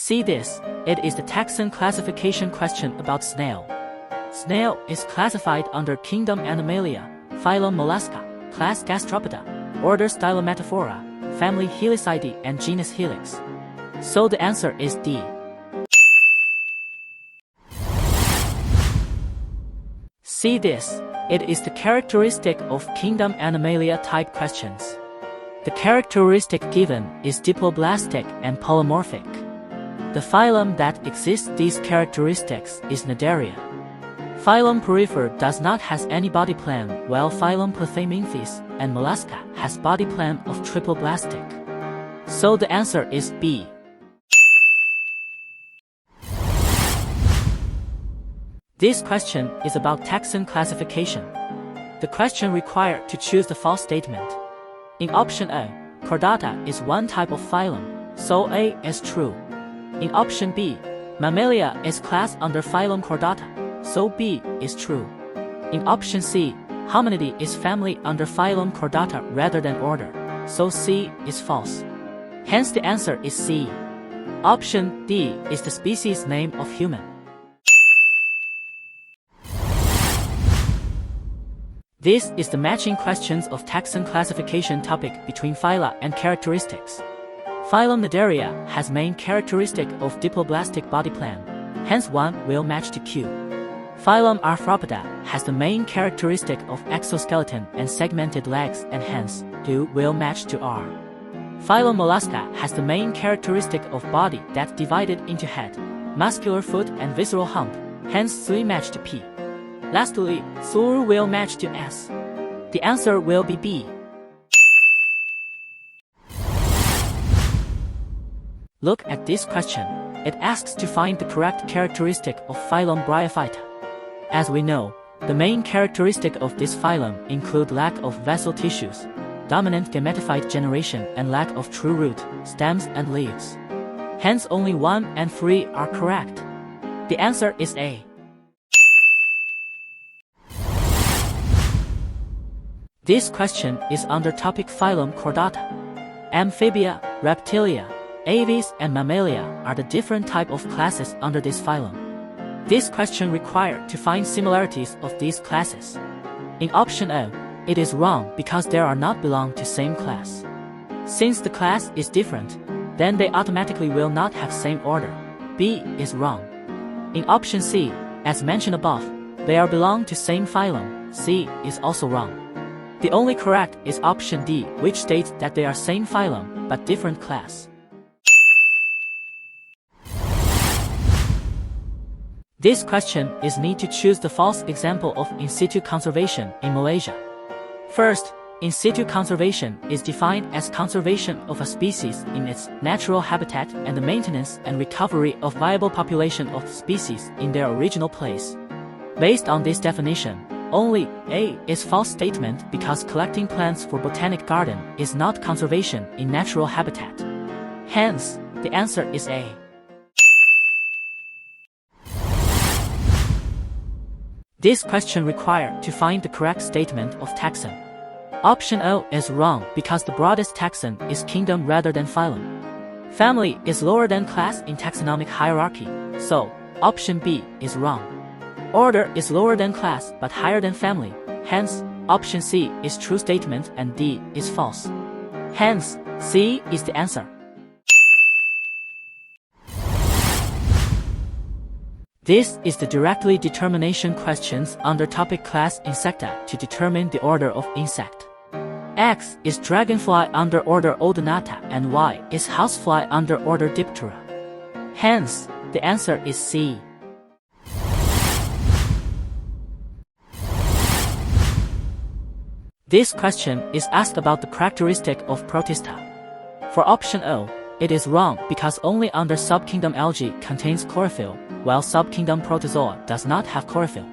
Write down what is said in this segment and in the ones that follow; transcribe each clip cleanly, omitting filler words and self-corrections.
See this, it is the taxon classification question about snail. Snail is classified under kingdom Animalia, phylum Mollusca, class Gastropoda, order Stylometaphora, family Helicidae and genus Helix. So the answer is D. See this, it is the characteristic of kingdom Animalia type questions. The characteristic given is diploblastic and polymorphic. The phylum that exists these characteristics is Cnidaria. Phylum Porphyr does not has any body plan, while phylum Plathaminthes and Mollusca has body plan of triploblastic. So the answer is B. This question is about taxon classification. The question required to choose the false statement. In option A, Chordata is one type of phylum, so A is true. In option B, Mammalia is class under phylum Chordata, so B is true. In option C, Hominidae is family under phylum Chordata rather than order, so C is false. Hence the answer is C. Option D is the species name of human. This is the matching questions of taxon classification topic between phyla and characteristics. Phylum Cnidaria has main characteristic of diploblastic body plan, hence 1 will match to Q. Phylum Arthropoda has the main characteristic of exoskeleton and segmented legs and hence 2 will match to R. Phylum Mollusca has the main characteristic of body that divided into head, muscular foot and visceral hump, hence 3 match to P. Lastly, 4 will match to S. The answer will be B. Look at this question. It asks to find the correct characteristic of phylum Bryophyta. As we know, the main characteristic of this phylum include lack of vessel tissues, dominant gametophyte generation and lack of true root, stems and leaves. Hence only 1 and 3 are correct. The answer is A. This question is under topic phylum Chordata. Amphibia, Reptilia, Aves and Mammalia are the different type of classes under this phylum. This question required to find similarities of these classes. In option A, it is wrong because they are not belong to same class. Since the class is different, then they automatically will not have same order. B is wrong. In option C, as mentioned above, they are belong to same phylum. C is also wrong. The only correct is option D, which states that they are same phylum but different class. This question is need to choose the false example of in situ conservation in Malaysia. First, in situ conservation is defined as conservation of a species in its natural habitat and the maintenance and recovery of viable population of species in their original place. Based on this definition, only A is false statement because collecting plants for botanic garden is not conservation in natural habitat. Hence, the answer is A. This question required to find the correct statement of taxon. Option O is wrong because the broadest taxon is kingdom rather than phylum. Family is lower than class in taxonomic hierarchy, so option B is wrong. Order is lower than class but higher than family, hence option C is true statement and D is false. Hence, C is the answer. This is the directly determination questions under topic class Insecta to determine the order of insect. X is dragonfly under order Odonata and Y is housefly under order Diptera. Hence, the answer is C. This question is asked about the characteristic of Protista. For option O, it is wrong because only under subkingdom algae contains chlorophyll, while subkingdom protozoa does not have chlorophyll.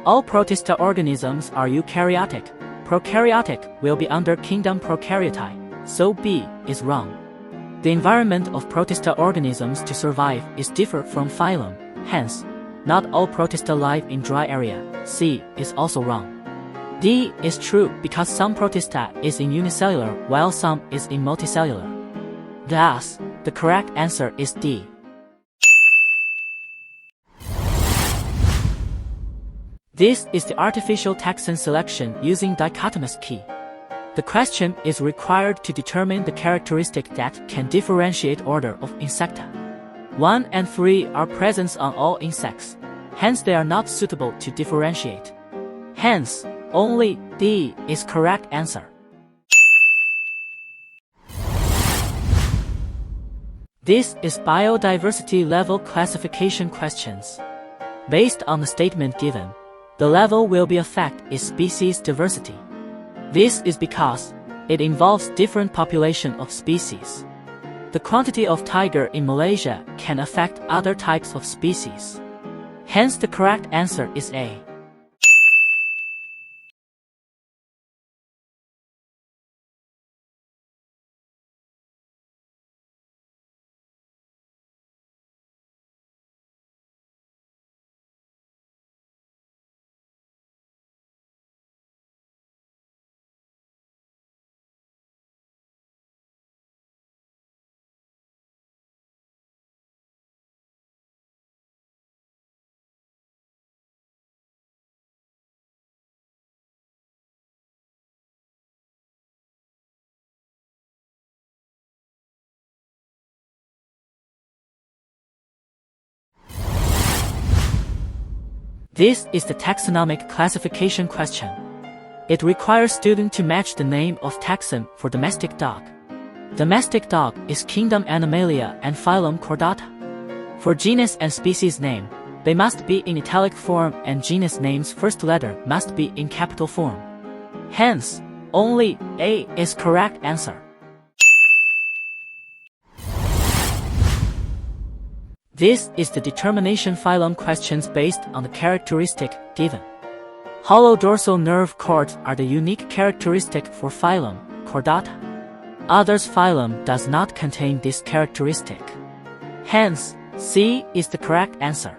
All Protista organisms are eukaryotic. Prokaryotic will be under kingdom Prokaryote, so B is wrong. The environment of Protista organisms to survive is different from phylum, hence, not all Protista live in dry area. C is also wrong. D is true because some Protista is in unicellular while some is in multicellular. Thus, the correct answer is D. This is the artificial taxon selection using dichotomous key. The question is required to determine the characteristic that can differentiate order of insecta. 1 and 3 are present on all insects, hence they are not suitable to differentiate. Hence, only D is correct answer. This is biodiversity level classification questions. Based on the statement given, the level will be affect is species diversity. This is because it involves different population of species. The quantity of tiger in Malaysia can affect other types of species. Hence the correct answer is A. This is the taxonomic classification question. It requires students to match the name of taxon for domestic dog. Domestic dog is kingdom Animalia and phylum Chordata. For genus and species name, they must be in italic form and genus name's first letter must be in capital form. Hence, only A is correct answer. This is the determination phylum questions based on the characteristic given. Hollow dorsal nerve cords are the unique characteristic for phylum Chordata. Others phylum does not contain this characteristic. Hence, C is the correct answer.